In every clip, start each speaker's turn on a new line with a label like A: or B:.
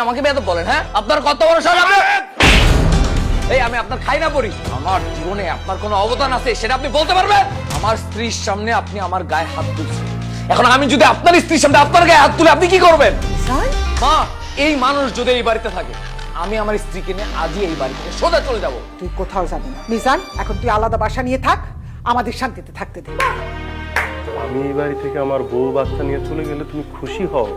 A: আমাকে বেয়াদব বলেন? হ্যাঁ, আপনার কত বড় সাহস? এই আমি আপনার খাই না পড়ি, আমার জীবনে আপনার কোনো অবদান আছে সেটা আপনি বলতে পারবেন? আমার স্ত্রীর সামনে আপনি আমার গায়ে হাত তুলছেন, এখন আমি যদি আপনার স্ত্রীর সামনে আপনার গায়ে হাত তুলে আপনি কি করবেন? মা, এই মানুষ যদি এই বাড়িতে থাকে, আমি আমার স্ত্রীকে নিয়ে আজই এই বাড়ি থেকে সোজা চলে যাব।
B: তুই কোথাও যাবি না মিজান, এখন তুই আলাদা বাসা নিয়ে থাক, আমাদের শান্তিতে থাকতে দে।
C: আমি এই বাড়ি থেকে আমার বউ বাচ্চা নিয়ে চলে গেলে তুমি খুশি হও?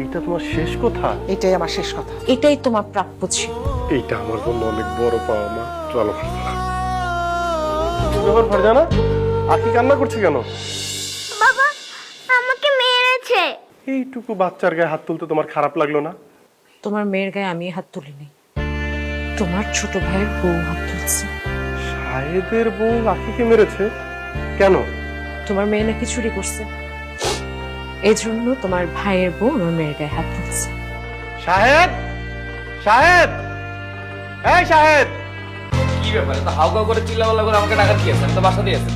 C: এইটা তোমার শেষ কথা?
B: এটাই আমার শেষ কথা।
D: এটাই তোমার প্রাপ্য ছিল।
C: এইটা আমার জন্য অনেক বড় পাওয়া মা। চলো ব্যাপার ফারজানা, আখি কান্না করছে কেন?
E: বাবা আমাকে মেরেছে।
C: এইটুকু বাচ্চার গায়ে হাত তুলতে তোমার খারাপ লাগলো না?
D: তোমার মেয়ের গায়ে আমি হাত তুলিনি, তোমার ছোট ভাইয়ের বউ হাত তুলছে।
C: সাহেদের বউ আখিকে মেরেছে কেন?
D: তোমার মেয়ে নাকি চুরি করছে, এই জন্য তোমার ভাইয়ের বউ আমার মেয়ের গায়ে হাত তুলছে।
C: শাহেদ, শাহেদ, এই শাহেদ!
A: কি ব্যাপার, এত হাউকাউ করে চিল্লাপাল্লা করে আমাকে টাকা দিয়েছেন? আমি তো বাসা দিয়েছেন।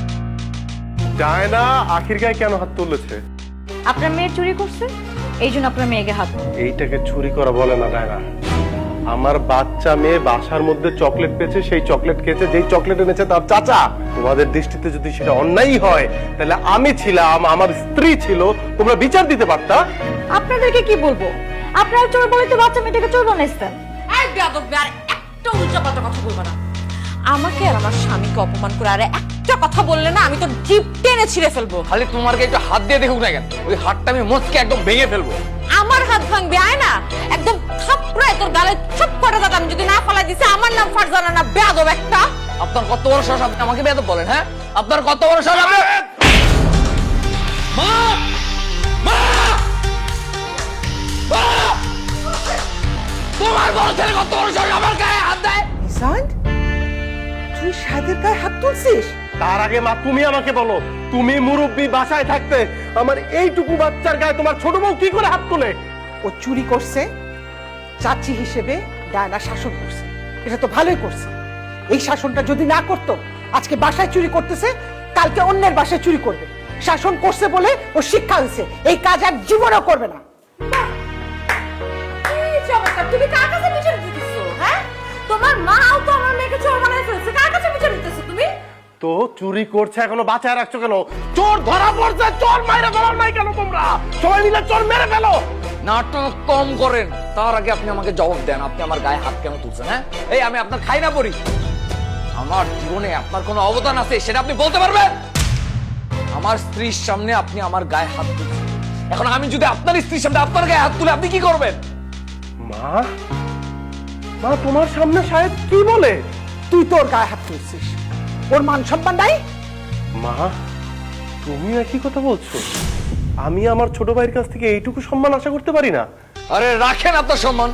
C: যায় না, আখির গায়ে কেন হাত তুলেছে?
E: আপনার মেয়ে চুরি করছে, এই জন্য আপনার মেয়েকে হাত।
C: এইটাকে চুরি করা বলে না ডায়না। আমার বাচ্চা মেয়ে বাসার মধ্যে চকলেট পেয়েছে, সেই চকলেট খেয়েছে, যেই চকলেট এনেছে তার চাচা। তোমাদের দৃষ্টিতে যদি সেটা অন্যায় হয়, তাহলে আমি ছিলাম, আমার স্ত্রী ছিল, তোমরা বিচার দিতে পারতা।
E: আপনাদেরকে কি বলবো? আপনারা চোর বলে তো বাচ্চা মেয়েটাকে চোর বানাইছেন।
D: এই বেয়াদব, আর একটা উল্টাপাল্টা কথা বলবে না। আমাকে আর আমার স্বামীকে অপমান করে আর একটা কথা বললে না, আমি তো জিভ টেনে ছিঁড়ে ফেলবো।
A: খালি তোমার গায়ে একটু হাত দিয়ে দেখুক না কেন, ওই হাতটা আমি মোচকে একদম ভেঙে ফেলবো।
D: আমার হাত ভাঙবে আয় না, একদম থাপড়ায় তোর গালে চুপ করে দাদা। আমি যদি না ফালাই দিছি, আমার নাম ফারজানা না, বেয়াদব একটা।
A: আপনার কত বড় সাহস, আপনি আমাকে বেয়াদব বলেন? হ্যাঁ, আপনার কত বড় সাহস? মা, মা, মা! তোমার বড় ছেলে কত বড় সাহস আমার গায়ে হাত দেয়?
B: মিজান, তুই শাহেদের গায়ে হাত তুলছিস?
C: তার আগে মা তুমি আমাকে বলো, তুমি মুরব্বী বাসায় থাকতে আমার এইটুকু বাচ্চার গায়ে তোমার ছোট বউ কি করে হাত তোলে?
B: ও চুরি করছে, চাচি হিসেবে ডায়না শাসন করছে, এটা তো ভালোই করছে। এই শাসনটা যদি না করতো, আজকে বাসায় চুরি করতেছে, কালকে অন্যের বাসায় চুরি করবে। শাসন করছে বলে ও শিক্ষা হয়েছে, এই কাজ আর জীবনেও করবে না।
D: তুমি কার কাছে বিচার দিতেছো? হ্যাঁ, তোমার মাও তো আমার মেয়েকে চোর বানায় ফেলছে, কার কাছে বিচার দিতেছো তুমি?
C: তো চুরি করছে এখনো বাঁচায় রাখছো কেন? চোর ধরা পড়ছে, চোর মাইরে ফেলার নাই কেন তোমরা? সবাই মিলে চোর মেরে ফেলো।
A: নাটক কম করেন, তার আগে আপনি আমাকে জবাব দেন, আপনি আমার গায়ে হাত কেন তুলছেন? হ্যাঁ, এই আমি আপনার খাই না পড়ি, আমার জীবনে আপনার কোনো অবদান আছে সেটা আপনি বলতে পারবেন? আমার স্ত্রীর সামনে আপনি আমার গায়ে হাত তুলছেন, এখন আমি যদি আপনার স্ত্রীর সামনে আপনার গায়ে হাত তুলে আপনি কি করবেন?
C: মা, মা তোমার সামনে শাহেদ কি বলে?
B: তুই তোর গায়ে হাত তুলছিস, ওর মান সম্মান নাই?
C: মা, তুমি একই কথা বলছো? আমি আমার ছোট ভাইয়ের কাছ থেকে এইটুকু সম্মান আশা করতে পারি না?
A: আরে রাখেন আপনার সম্মান,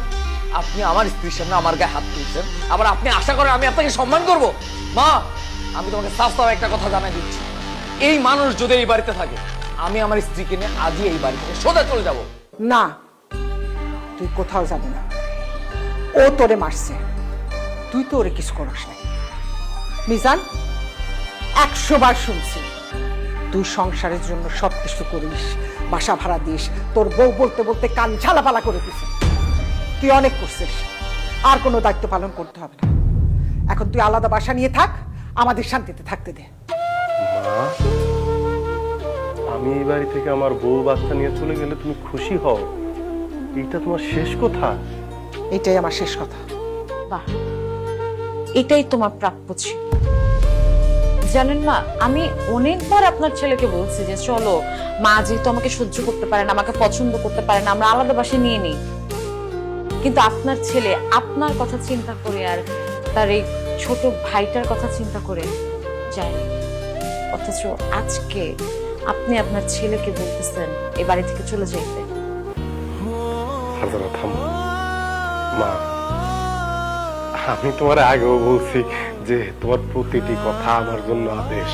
A: আপনি আমার স্ত্রীর সামনে আমার গায়ে হাত তুলছেন, আবার আপনি আশা করেন আমি আপনাকে সম্মান করব? মা, আমি তোমাকে সাফ সাফ একটা কথা জানাই দিচ্ছি, এই মানুষ যদি এই বাড়িতে থাকে, আমি আমার স্ত্রীকে নিয়ে আজই এই বাড়ি থেকে সোজা চলে যাব।
B: না, তুই কোথাও যাবি না। ও তোরে মারছে, তুই তো ওরে কিছু করিস না। মিজান, 100 বার শুনছি তুই সংসারের জন্য সবকিছু করিস, বাসা ভাড়া দিস, তোর বউ বলতে বলতে কান ঝালাপালা করে দিস। তুই অনেক করছিস, আর কোনো দায়িত্ব পালন করতে হবে না। এখন তুই আলাদা বাসা নিয়ে থাক, আমাদের শান্তিতে থাকতে দে।
C: মা, আমি এই বাড়ি থেকে আমার বউ বাচ্চা নিয়ে চলে গেলে তুমি খুশি হও? এইটা তোমার শেষ কথা?
B: এটাই আমার শেষ কথা।
D: বাহ, এটাই তোমার প্রাপ্য ছিল। জানেন না, আমি অনেকবার আপনার ছেলেকে বলছি যে চলো, মা যেহেতু আমাকে সহ্য করতে পারে না, আমাকে পছন্দ করতে পারে না, আমরা আলাদা বাসায় নিয়ে নিই। কিন্তু আপনার ছেলে আপনার কথা চিন্তা করে আর তার এই ছোট ভাইটার কথা চিন্তা করে যায়নি। অথচ আজকে আপনি আপনার ছেলেকে বলতেছেন এ বাড়ি থেকে চলে যাইতে।
C: ফারজানা থামো। মা, আমি তোমার আগেও বলছি যে তোমার প্রতিটি কথা আমার জন্য আদেশ।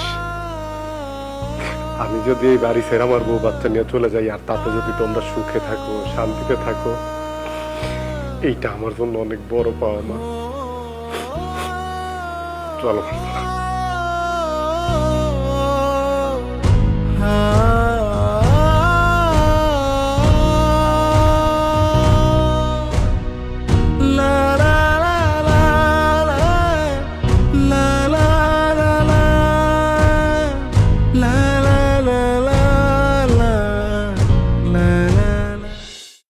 C: আমি যদি এই বাড়ি ছেড়ে আমার বউ বাচ্চা নিয়ে চলে যাই, আর তাতে যদি তোমরা সুখে থাকো, শান্তিতে থাকো, এইটা আমার জন্য অনেক বড় পাওয়া মা। চলো।